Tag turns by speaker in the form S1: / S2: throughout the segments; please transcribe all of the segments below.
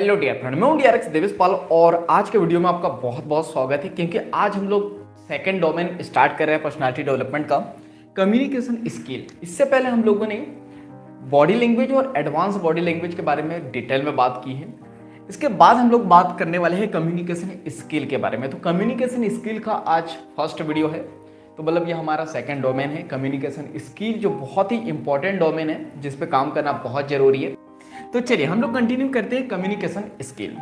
S1: Hello dear friend, मैं हूं DRX Deveshpal और आज के वीडियो में आपका बहुत बहुत स्वागत है क्योंकि आज हम लोग सेकंड डोमेन स्टार्ट कर रहे हैं पर्सनालिटी डेवलपमेंट का, कम्युनिकेशन स्किल। इससे पहले हम लोगों ने बॉडी लैंग्वेज और एडवांस बॉडी लैंग्वेज के बारे में डिटेल में बात की है। इसके बाद हम लोग बात करने वाले हैं कम्युनिकेशन स्किल के बारे में। तो कम्युनिकेशन स्किल का आज फर्स्ट वीडियो है, तो मतलब ये हमारा सेकंड डोमेन है कम्युनिकेशन स्किल, जो बहुत ही इंपॉर्टेंट डोमेन है जिस पे काम करना बहुत जरूरी है। तो चलिए हम लोग कंटिन्यू करते हैं कम्युनिकेशन स्किल।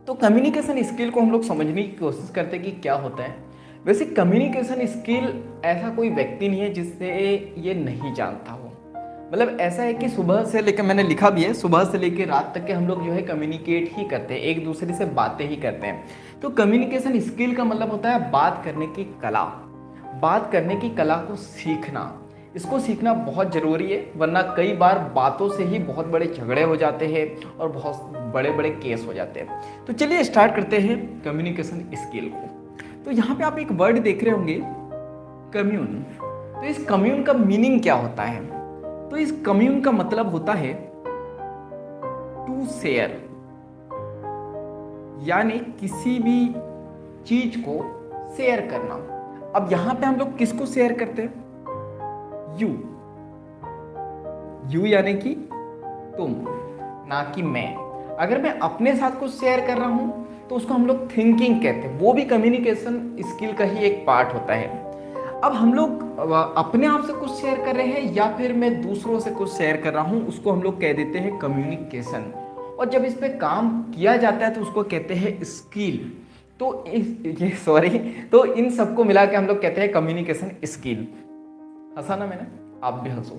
S1: तो कम्युनिकेशन स्किल को हम लोग समझने की कोशिश करते हैं कि क्या होता है। वैसे कम्युनिकेशन स्किल ऐसा कोई व्यक्ति नहीं है जिससे ये नहीं जानता हो। मतलब ऐसा है कि सुबह से लेकर, मैंने लिखा भी है, सुबह से लेकर रात तक के हम लोग जो है कम्युनिकेट ही करते हैं, एक दूसरे से बातें ही करते हैं। तो कम्युनिकेशन स्किल का मतलब होता है बात करने की कला। बात करने की कला को सीखना, इसको सीखना बहुत ज़रूरी है, वरना कई बार बातों से ही बहुत बड़े झगड़े हो जाते हैं और बहुत बड़े बड़े केस हो जाते हैं। तो चलिए स्टार्ट करते हैं कम्युनिकेशन स्किल को। तो यहाँ पे आप एक वर्ड देख रहे होंगे, कम्यून। तो इस कम्यून का मीनिंग क्या होता है? तो इस कम्यून का मतलब होता है टू शेयर, यानी किसी भी चीज को शेयर करना। अब यहां पे हम लोग किसको शेयर करते हैं? यू यानी कि तुम, ना कि मैं। अगर मैं अपने साथ कुछ शेयर कर रहा हूं तो उसको हम लोग थिंकिंग कहते हैं, वो भी कम्युनिकेशन स्किल का ही एक पार्ट होता है। अब हम लोग अपने आप से कुछ शेयर कर रहे हैं या फिर मैं दूसरों से कुछ शेयर कर रहा हूं, उसको हम लोग कह देते हैं कम्युनिकेशन। और जब इस पे काम किया जाता है तो उसको कहते हैं स्किल। तो तो इन सबको मिला के हम लोग कहते हैं कम्युनिकेशन स्किल। हंसा ना मैंने, आप भी हंसो,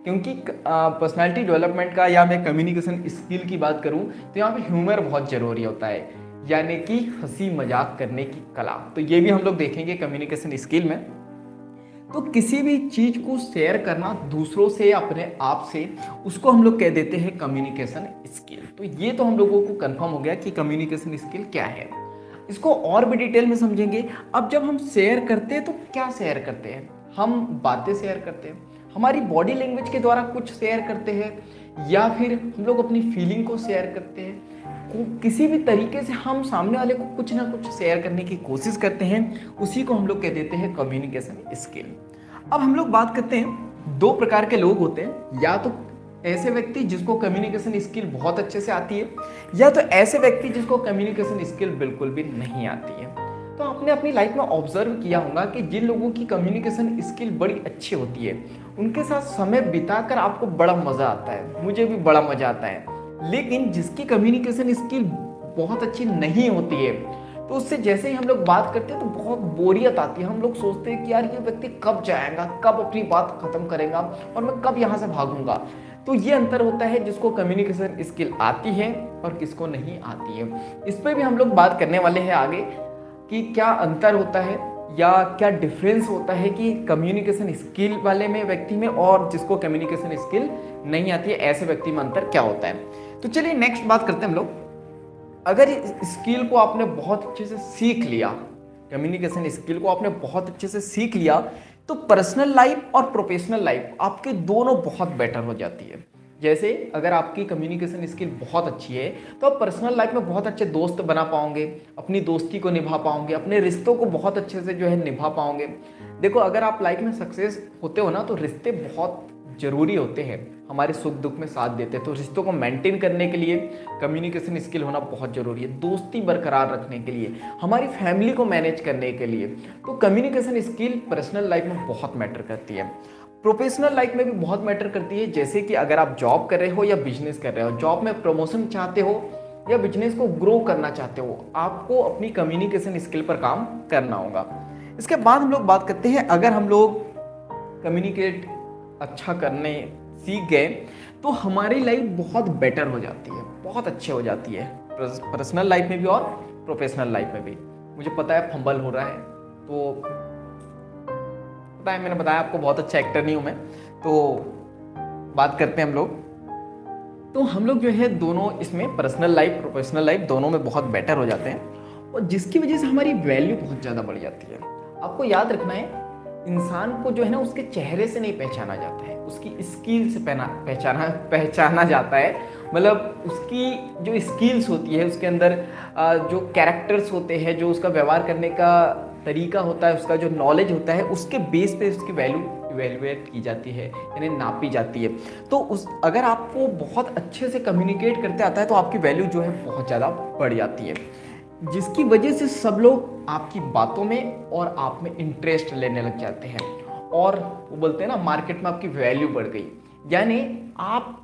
S1: क्योंकि पर्सनालिटी डेवलपमेंट का या मैं कम्युनिकेशन स्किल की बात करूं तो यहाँ पे ह्यूमर बहुत जरूरी होता है, यानी कि हंसी मजाक करने की कला। तो ये भी हम लोग देखेंगे कम्युनिकेशन स्किल में। तो किसी भी चीज को शेयर करना दूसरों से, अपने आप से, उसको हम लोग कह देते हैं कम्युनिकेशन स्किल। तो ये तो हम लोगों को कंफर्म हो गया कि कम्युनिकेशन स्किल क्या है। इसको और भी डिटेल में समझेंगे। अब जब हम शेयर करते हैं तो क्या शेयर करते हैं? हम बातें शेयर करते हैं, हमारी बॉडी लैंग्वेज के द्वारा कुछ शेयर करते हैं, या फिर हम लोग अपनी फीलिंग को शेयर करते हैं। किसी भी तरीके से हम सामने वाले को कुछ ना कुछ शेयर करने की कोशिश करते हैं, उसी को हम लोग कह देते हैं कम्युनिकेशन स्किल। अब हम लोग बात करते हैं, दो प्रकार के लोग होते हैं, या तो ऐसे व्यक्ति जिसको कम्युनिकेशन स्किल बहुत अच्छे से आती है, या तो ऐसे व्यक्ति जिसको कम्युनिकेशन स्किल बिल्कुल भी नहीं आती है। तो आपने अपनी लाइफ में ऑब्जर्व किया होगा कि जिन लोगों की कम्युनिकेशन स्किल बड़ी अच्छी होती है, उनके साथ समय बिताकर आपको बड़ा मजा आता है, मुझे भी बड़ा मजा आता है। लेकिन जिसकी कम्युनिकेशन स्किल बहुत अच्छी नहीं होती है, तो उससे जैसे ही हम लोग बात करते हैं तो बहुत बोरियत आती है। हम लोग सोचते हैं कि यार ये व्यक्ति कब जाएगा, कब अपनी बात खत्म करेगा और मैं कब यहाँ से भागूंगा। तो ये अंतर होता है जिसको कम्युनिकेशन स्किल आती है और किसको नहीं आती है। इस पर भी हम लोग बात करने वाले हैं आगे कि क्या अंतर होता है या क्या डिफरेंस होता है कि कम्युनिकेशन स्किल वाले में व्यक्ति में और जिसको कम्युनिकेशन स्किल नहीं आती है, ऐसे व्यक्ति में अंतर क्या होता है। तो चलिए नेक्स्ट बात करते हैं हम लोग। अगर इस स्किल को आपने बहुत अच्छे से सीख लिया, कम्युनिकेशन स्किल को आपने बहुत अच्छे से सीख लिया, तो पर्सनल लाइफ और प्रोफेशनल लाइफ आपके दोनों बहुत बेटर हो जाती है। जैसे अगर आपकी कम्युनिकेशन स्किल बहुत अच्छी है तो आप पर्सनल लाइफ में बहुत अच्छे दोस्त बना पाओगे, अपनी दोस्ती को निभा पाओगे, अपने रिश्तों को बहुत अच्छे से जो है निभा पाओगे। देखो, अगर आप लाइफ में सक्सेस होते हो ना, तो रिश्ते बहुत जरूरी होते हैं, हमारे सुख दुख में साथ देते हैं। तो रिश्तों को मेंटेन करने के लिए कम्युनिकेशन स्किल होना बहुत जरूरी है, दोस्ती बरकरार रखने के लिए, हमारी फैमिली को मैनेज करने के लिए। तो कम्युनिकेशन स्किल पर्सनल लाइफ में बहुत मैटर करती है, प्रोफेशनल लाइफ में भी बहुत मैटर करती है। जैसे कि अगर आप जॉब कर रहे हो या बिजनेस कर रहे हो, जॉब में प्रमोशन चाहते हो या बिजनेस को ग्रो करना चाहते हो, आपको अपनी कम्युनिकेशन स्किल पर काम करना होगा। इसके बाद हम लोग बात करते हैं, अगर हम लोग कम्युनिकेट अच्छा करने सीख गए तो हमारी लाइफ बहुत बेटर हो जाती है, बहुत अच्छी हो जाती है, पर्सनल लाइफ में भी और प्रोफेशनल लाइफ में भी। मुझे पता है फंबल हो रहा है, तो पता है, मैंने बताया आपको बहुत अच्छा एक्टर नहीं हूं मैं। तो बात करते हैं हम लोग जो है दोनों इसमें पर्सनल लाइफ प्रोफेशनल लाइफ दोनों में बहुत बेटर हो जाते हैं, और जिसकी वजह से हमारी वैल्यू बहुत ज़्यादा बढ़ जाती है। आपको याद रखना है, इंसान को जो है ना उसके चेहरे से नहीं पहचाना जाता है, उसकी स्किल से पहचाना जाता है, मतलब उसकी जो स्किल्स होती है, उसके अंदर जो कैरेक्टर्स होते हैं, जो उसका व्यवहार करने का तरीका होता है, उसका जो नॉलेज होता है, उसके बेस पे उसकी वैल्यू इवेल्युएट की जाती है, यानी नापी जाती है। तो उस अगर आपको बहुत अच्छे से कम्युनिकेट करते आता है तो आपकी वैल्यू जो है बहुत ज़्यादा बढ़ जाती है, जिसकी वजह से सब लोग आपकी बातों में और आप में इंटरेस्ट लेने लग जाते हैं, और वो बोलते हैं ना, मार्केट में आपकी वैल्यू बढ़ गई। यानी आप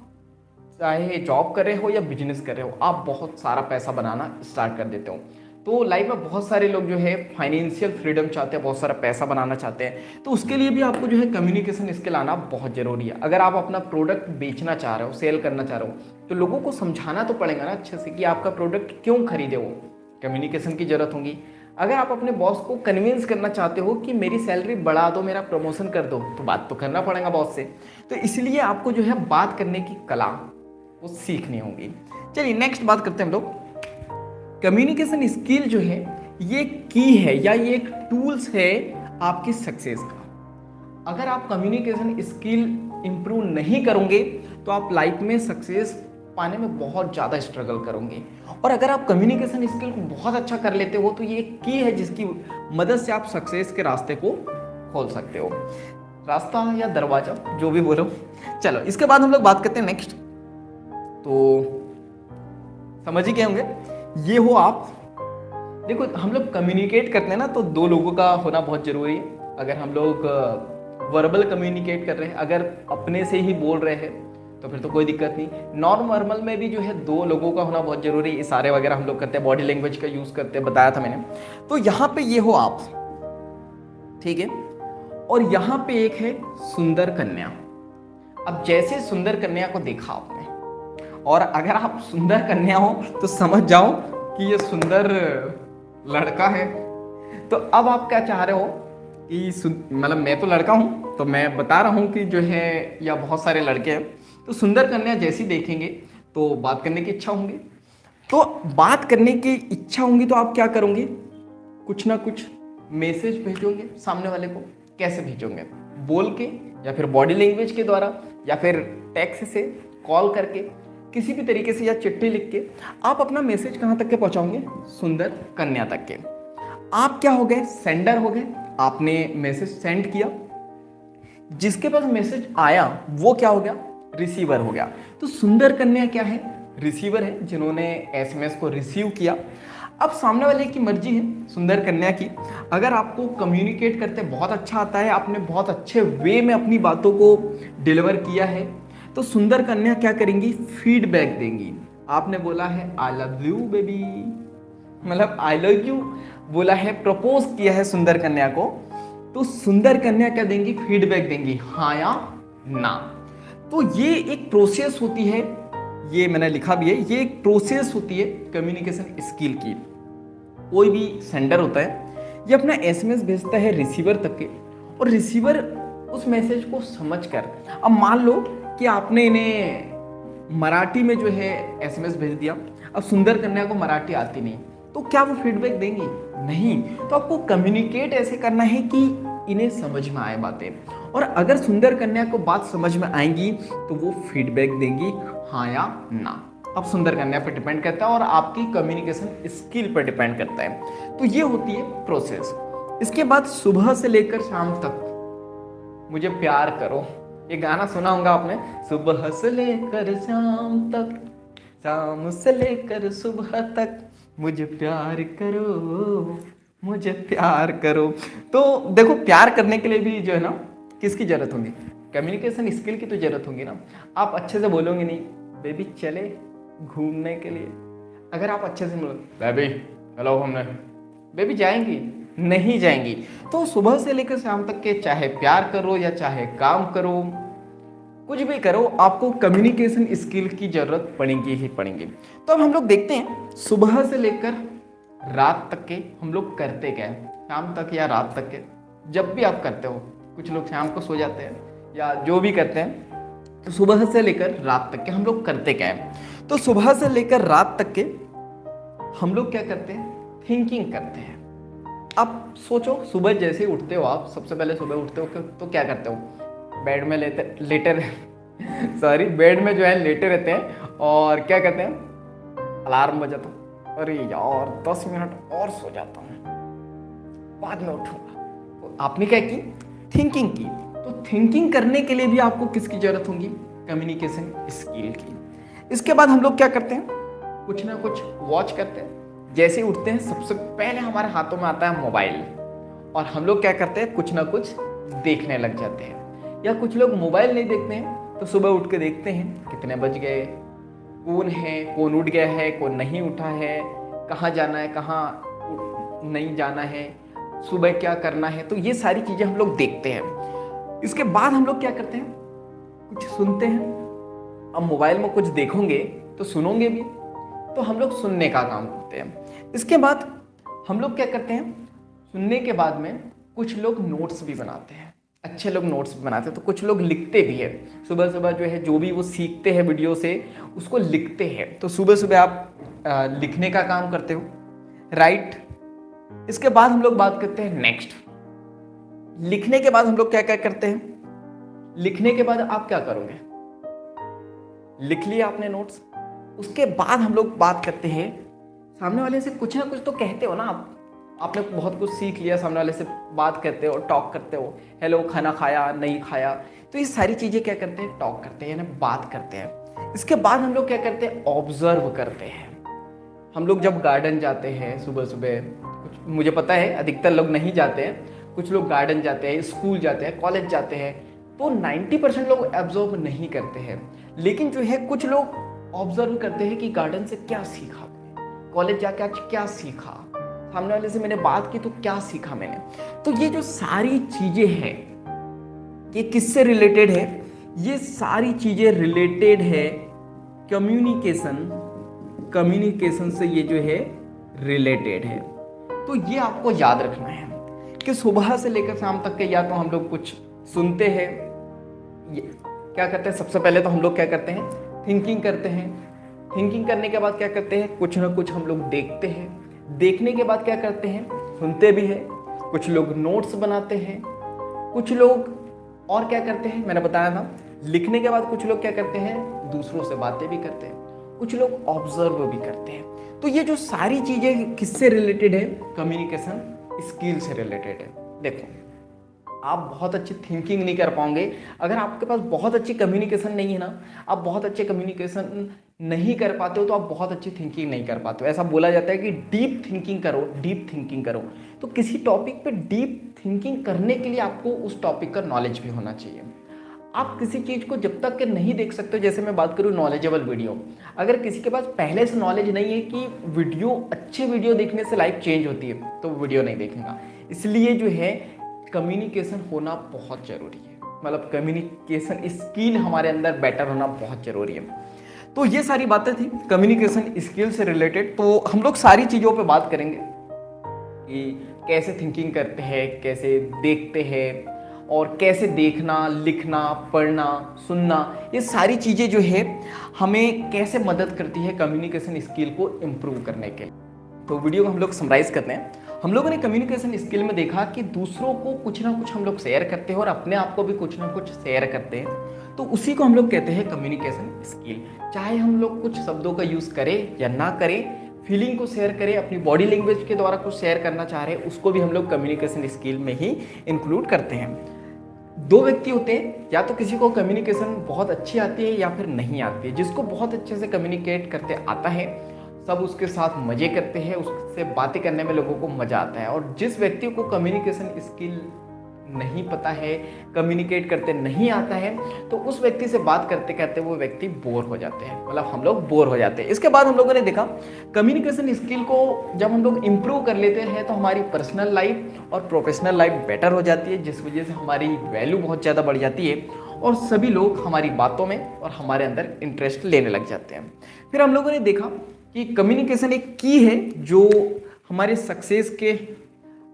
S1: चाहे जॉब कर रहे हो या बिजनेस कर रहे हो, आप बहुत सारा पैसा बनाना स्टार्ट कर देते हो। तो लाइफ में बहुत सारे लोग जो है फाइनेंशियल फ्रीडम चाहते हैं, बहुत सारा पैसा बनाना चाहते हैं, तो उसके लिए भी आपको जो है कम्युनिकेशन स्किल आना बहुत ज़रूरी है। अगर आप अपना प्रोडक्ट बेचना चाह रहे हो, सेल करना चाह रहे हो, तो लोगों को समझाना तो पड़ेगा ना अच्छे से कि आपका प्रोडक्ट क्यों खरीदे। वो कम्युनिकेशन की ज़रूरत होगी। अगर आप अपने बॉस को कन्विंस करना चाहते हो कि मेरी सैलरी बढ़ा दो, मेरा प्रमोशन कर दो, तो बात तो करना पड़ेगा बॉस से। तो इसलिए आपको जो है बात करने की कला वो सीखनी होगी। चलिए नेक्स्ट बात करते हैं हम लोग। कम्युनिकेशन स्किल जो है ये की है या ये एक टूल्स है आपकी सक्सेस का। अगर आप कम्युनिकेशन स्किल इंप्रूव नहीं करोगे तो आप लाइफ में सक्सेस पाने में बहुत ज़्यादा स्ट्रगल करोगे। और अगर आप कम्युनिकेशन स्किल को बहुत अच्छा कर लेते हो तो ये एक की है जिसकी मदद से आप सक्सेस के रास्ते को खोल सकते हो। रास्ता या दरवाजा, जो भी बोलो। चलो इसके बाद हम लोग बात करते हैं नेक्स्ट। तो समझ ही गए होंगे, ये हो आप। देखो हम लोग कम्युनिकेट करते हैं ना, तो दो लोगों का होना बहुत जरूरी है। अगर हम लोग वर्बल कम्युनिकेट कर रहे हैं, अगर अपने से ही बोल रहे हैं तो फिर तो कोई दिक्कत नहीं। नॉन वर्बल में भी जो है दो लोगों का होना बहुत जरूरी है। इशारे वगैरह हम लोग करते हैं, बॉडी लैंग्वेज का यूज करते हैं, बताया था मैंने। तो यहाँ पे ये हो आप, ठीक है। और यहाँ पे एक है सुंदर कन्या। अब जैसे सुंदर कन्या को देखा आपने, और अगर आप सुंदर कन्या हो तो समझ जाओ कि ये सुंदर लड़का है। तो अब आप क्या चाह रहे हो कि मतलब मैं तो लड़का हूं तो मैं बता रहा हूं कि जो है, या बहुत सारे लड़के हैं, तो सुंदर कन्या जैसी देखेंगे तो बात करने की इच्छा होंगी। तो बात करने की इच्छा होंगी तो आप क्या करोगे, कुछ ना कुछ मैसेज भेजोगे सामने वाले को। कैसे भेजोगे, बोल के, या फिर बॉडी लैंग्वेज के द्वारा, या फिर टेक्स्ट से, कॉल करके, किसी भी तरीके से, या चिट्ठी लिख के आप अपना मैसेज कहाँ तक के पहुँचाओगे, सुंदर कन्या तक के। आप क्या हो गए, सेंडर हो गए। आपने मैसेज सेंड किया, जिसके पास मैसेज आया वो क्या हो गया, रिसीवर हो गया। तो सुंदर कन्या क्या है, रिसीवर है, जिन्होंने एसएमएस को रिसीव किया। अब सामने वाले की मर्जी है, सुंदर कन्या की। अगर आपको कम्युनिकेट करते बहुत अच्छा आता है, आपने बहुत अच्छे वे में अपनी बातों को डिलीवर किया है, तो सुंदर कन्या क्या करेंगी, फीडबैक देंगी। आपने बोला है आई लव यू बेबी, मतलब आई लव यू बोला है, प्रपोज किया है सुंदर कन्या को, तो सुंदर कन्या क्या देंगी, फीडबैक देंगी, हाँ या ना। तो ये एक प्रोसेस होती है, ये मैंने लिखा भी है, ये एक प्रोसेस होती है कम्युनिकेशन स्किल की। कोई भी सेंडर होता है, ये अपना एसएमएस भेजता है रिसीवर तक के, और रिसीवर उस मैसेज को समझकर, अब मान लो कि आपने इन्हें मराठी में जो है एसएमएस भेज दिया, अब सुंदर कन्या को मराठी आती नहीं, तो क्या वो फीडबैक देंगी, नहीं। तो आपको कम्युनिकेट ऐसे करना है कि इन्हें समझ में आए बातें, और अगर सुंदर कन्या को बात समझ में आएंगी तो वो फीडबैक देंगी, हाँ या ना। अब सुंदर कन्या पर डिपेंड करता है और आपकी कम्युनिकेशन स्किल पर डिपेंड करता है। तो ये होती है प्रोसेस। इसके बाद सुबह से लेकर शाम तक मुझे प्यार करो, ये गाना सुना होगा आपने, सुबह से लेकर शाम तक, शाम से लेकर सुबह तक, मुझे प्यार करो, मुझे प्यार करो। तो देखो प्यार करने के लिए भी जो है ना, किसकी जरूरत होगी, कम्युनिकेशन स्किल की तो जरूरत होगी ना। आप अच्छे से बोलोगे नहीं, बेबी चले घूमने के लिए, अगर आप अच्छे से बोलो बेबी चलो हमने, बेबी जाएंगी नहीं जाएंगी। तो सुबह से लेकर शाम तक के चाहे प्यार करो या चाहे काम करो, कुछ भी करो, आपको कम्युनिकेशन स्किल की जरूरत पड़ेगी ही पड़ेगी। तो अब हम लोग देखते हैं सुबह से लेकर रात तक के हम लोग करते क्या है, शाम तक या रात तक के, जब भी आप करते हो। कुछ लोग शाम को सो जाते हैं या जो भी करते हैं, तो सुबह से लेकर रात तक के हम लोग करते क्या है। तो सुबह से लेकर रात तक के हम लोग क्या करते हैं, थिंकिंग करते हैं। अब सोचो, सुबह जैसे ही उठते हो आप, सबसे पहले सुबह उठते हो तो क्या करते हो, बेड में बेड में जो है लेटे रहते हैं, और क्या कहते हैं, अलार्म बजाता हूँ, अरे यार 10 मिनट और सो जाता हूँ, बाद में उठूंगा। तो आपने क्या की, थिंकिंग की। तो थिंकिंग करने के लिए भी आपको किसकी जरूरत होगी, कम्युनिकेशन स्किल की। इसके बाद हम लोग क्या करते हैं, कुछ ना कुछ वॉच करते हैं। जैसे ही उठते हैं सबसे पहले हमारे हाथों में आता है मोबाइल, और हम लोग क्या करते हैं, कुछ ना कुछ देखने लग जाते हैं। या कुछ लोग मोबाइल नहीं देखते हैं तो सुबह उठ के देखते हैं कितने बज गए, कौन है, कौन उठ गया है, कौन नहीं उठा है, कहाँ जाना है, कहाँ नहीं जाना है, सुबह क्या करना है। तो ये सारी चीज़ें हम लोग देखते हैं। इसके बाद हम लोग क्या करते हैं, कुछ सुनते हैं। अब मोबाइल में कुछ देखोगे तो सुनोगे भी, तो हम लोग सुनने का काम करते हैं। इसके बाद हम लोग क्या करते हैं, सुनने के बाद में कुछ लोग नोट्स भी बनाते हैं, अच्छे लोग नोट्स भी बनाते हैं। तो कुछ लोग लिखते भी है, सुबह सुबह जो है जो भी वो सीखते हैं वीडियो से उसको लिखते हैं। तो सुबह सुबह आप लिखने का काम करते हो, राइट। इसके बाद हम लोग बात करते हैं नेक्स्ट, लिखने के बाद हम लोग क्या क्या करते हैं। लिखने के बाद आप क्या करोगे, लिख लिया आपने नोट्स, उसके बाद हम लोग बात करते हैं, सामने वाले से कुछ ना कुछ तो कहते हो ना आप, आपने बहुत कुछ सीख लिया, सामने वाले से बात करते हो, टॉक करते हो, हेलो खाना खाया नहीं खाया। तो ये सारी चीज़ें क्या करते हैं, टॉक करते हैं, यानी बात करते हैं। इसके बाद हम लोग क्या करते हैं, ऑब्जर्व करते हैं। हम लोग जब गार्डन जाते हैं सुबह सुबह, कुछ मुझे पता है अधिकतर लोग नहीं जाते हैं, कुछ लोग गार्डन जाते हैं, स्कूल जाते हैं, कॉलेज जाते हैं, तो 90% लोग ऑब्जर्व नहीं करते हैं। लेकिन जो है कुछ लोग ऑब्जर्व करते हैं कि गार्डन से क्या सीखा, कॉलेज जाके आज क्या सीखा, सामने वाले से मैंने बात की तो क्या सीखा मैंने। तो ये जो सारी चीजें हैं ये किससे रिलेटेड है, ये सारी चीजें रिलेटेड है कम्युनिकेशन से, ये जो है रिलेटेड है। तो ये आपको याद रखना है कि सुबह से लेकर शाम तक के या तो हम लोग कुछ सुनते हैं, क्या करते हैं, सबसे पहले तो हम लोग क्या करते हैं, थिंकिंग करते हैं। थिंकिंग करने के बाद क्या करते हैं, कुछ ना कुछ हम लोग देखते हैं। देखने के बाद क्या करते हैं, सुनते भी हैं। कुछ लोग नोट्स बनाते हैं, कुछ लोग और क्या करते हैं, मैंने बताया था। लिखने के बाद कुछ लोग क्या करते हैं, दूसरों से बातें भी करते हैं, कुछ लोग ऑब्जर्व भी करते हैं। तो ये जो सारी चीजें किससे रिलेटेड है, कम्युनिकेशन स्किल से रिलेटेड है। देखो, आप बहुत अच्छी थिंकिंग नहीं कर पाओगे अगर आपके पास बहुत अच्छी कम्युनिकेशन नहीं है ना। आप बहुत अच्छे कम्युनिकेशन नहीं कर पाते हो तो आप बहुत अच्छी थिंकिंग नहीं कर पाते हो। ऐसा बोला जाता है कि डीप थिंकिंग करो, डीप थिंकिंग करो। तो किसी टॉपिक पे डीप थिंकिंग करने के लिए आपको उस टॉपिक का नॉलेज भी होना चाहिए। आप किसी चीज़ को जब तक के नहीं देख सकते हो, जैसे मैं बात करूँ नॉलेजेबल वीडियो, अगर किसी के पास पहले से नॉलेज नहीं है कि अच्छे वीडियो देखने से लाइफ चेंज होती है तो वीडियो नहीं देखेगा। इसलिए जो है कम्युनिकेशन होना बहुत ज़रूरी है, मतलब कम्युनिकेशन स्किल हमारे अंदर बेटर होना बहुत ज़रूरी है। तो ये सारी बातें थी कम्युनिकेशन स्किल से रिलेटेड। तो हम लोग सारी चीज़ों पे बात करेंगे कि कैसे थिंकिंग करते हैं, कैसे देखते हैं, और कैसे देखना, लिखना, पढ़ना, सुनना, ये सारी चीज़ें जो है हमें कैसे मदद करती है कम्युनिकेशन स्किल को इम्प्रूव करने के। तो वीडियो को हम लोग समराइज करते हैं। हम लोगों ने कम्युनिकेशन स्किल में देखा कि दूसरों को कुछ ना कुछ हम लोग शेयर करते हैं और अपने आप को भी कुछ ना कुछ शेयर करते हैं, तो उसी को हम लोग कहते हैं कम्युनिकेशन स्किल। चाहे हम लोग कुछ शब्दों का यूज़ करें या ना करें, फीलिंग को शेयर करें, अपनी बॉडी लैंग्वेज के द्वारा कुछ शेयर करना चाह रहे हैं, उसको भी हम लोग कम्युनिकेशन स्किल में ही इंक्लूड करते हैं। दो व्यक्ति होते हैं, या तो किसी को कम्युनिकेशन बहुत अच्छी आती है या फिर नहीं आती है। जिसको बहुत अच्छे से कम्युनिकेट करते आता है, सब उसके साथ मज़े करते हैं, उससे बातें करने में लोगों को मज़ा आता है। और जिस व्यक्ति को कम्युनिकेशन स्किल नहीं पता है, कम्युनिकेट करते नहीं आता है, तो उस व्यक्ति से बात करते करते वो व्यक्ति बोर हो जाते हैं, मतलब हम लोग बोर हो जाते हैं। इसके बाद हम लोगों ने देखा कम्युनिकेशन स्किल को जब हम लोग इम्प्रूव कर लेते हैं तो हमारी पर्सनल लाइफ और प्रोफेशनल लाइफ बेटर हो जाती है, जिस वजह से हमारी वैल्यू बहुत ज़्यादा बढ़ जाती है और सभी लोग हमारी बातों में और हमारे अंदर इंटरेस्ट लेने लग जाते हैं। फिर हम लोगों ने देखा कि कम्युनिकेशन एक की है जो हमारे सक्सेस के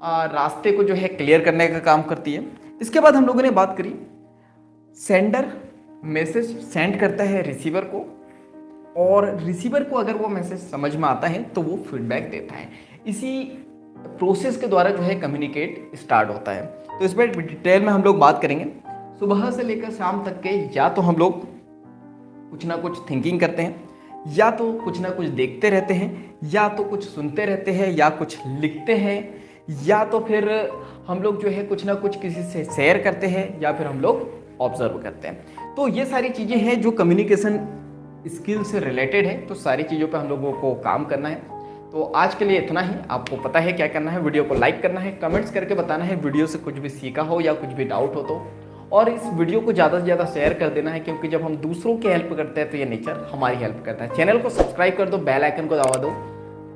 S1: रास्ते को जो है क्लियर करने का काम करती है। इसके बाद हम लोगों ने बात करी सेंडर मैसेज सेंड करता है रिसीवर को, और रिसीवर को अगर वो मैसेज समझ में आता है तो वो फीडबैक देता है। इसी प्रोसेस के द्वारा जो है कम्युनिकेट स्टार्ट होता है। तो इस पर डिटेल में हम लोग बात करेंगे। सुबह से लेकर शाम तक के या तो हम लोग कुछ ना कुछ थिंकिंग करते हैं, या तो कुछ ना कुछ देखते रहते हैं, या तो कुछ सुनते रहते हैं, या कुछ लिखते हैं, या तो फिर हम लोग जो है कुछ ना कुछ किसी से शेयर करते हैं, या फिर हम लोग ऑब्जर्व करते हैं। तो ये सारी चीज़ें हैं जो कम्युनिकेशन स्किल से रिलेटेड है। तो सारी चीज़ों पे हम लोगों को काम करना है। तो आज के लिए इतना ही। आपको पता है क्या करना है, वीडियो को लाइक करना है, कमेंट्स करके बताना है वीडियो से कुछ भी सीखा हो या कुछ भी डाउट हो तो, और इस वीडियो को ज़्यादा से ज़्यादा शेयर कर देना है, क्योंकि जब हम दूसरों की हेल्प करते हैं तो ये नेचर हमारी हेल्प करता है। चैनल को सब्सक्राइब कर दो, बेल आइकन को दबा दो।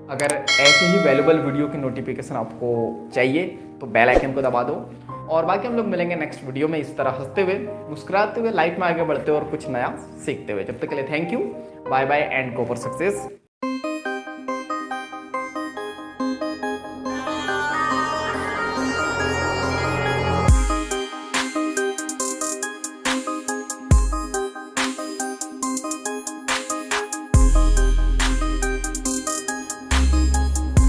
S1: अगर ऐसे ही वैल्यूबल वीडियो की नोटिफिकेशन आपको चाहिए तो बेल आइकन को दबा दो। और बाकी हम लोग मिलेंगे नेक्स्ट वीडियो में इस तरह हंसते हुए, मुस्कुराते हुए, लाइफ में आगे बढ़ते हुए और कुछ नया सीखते हुए। जब तक के लिए thank you, bye bye and go for success.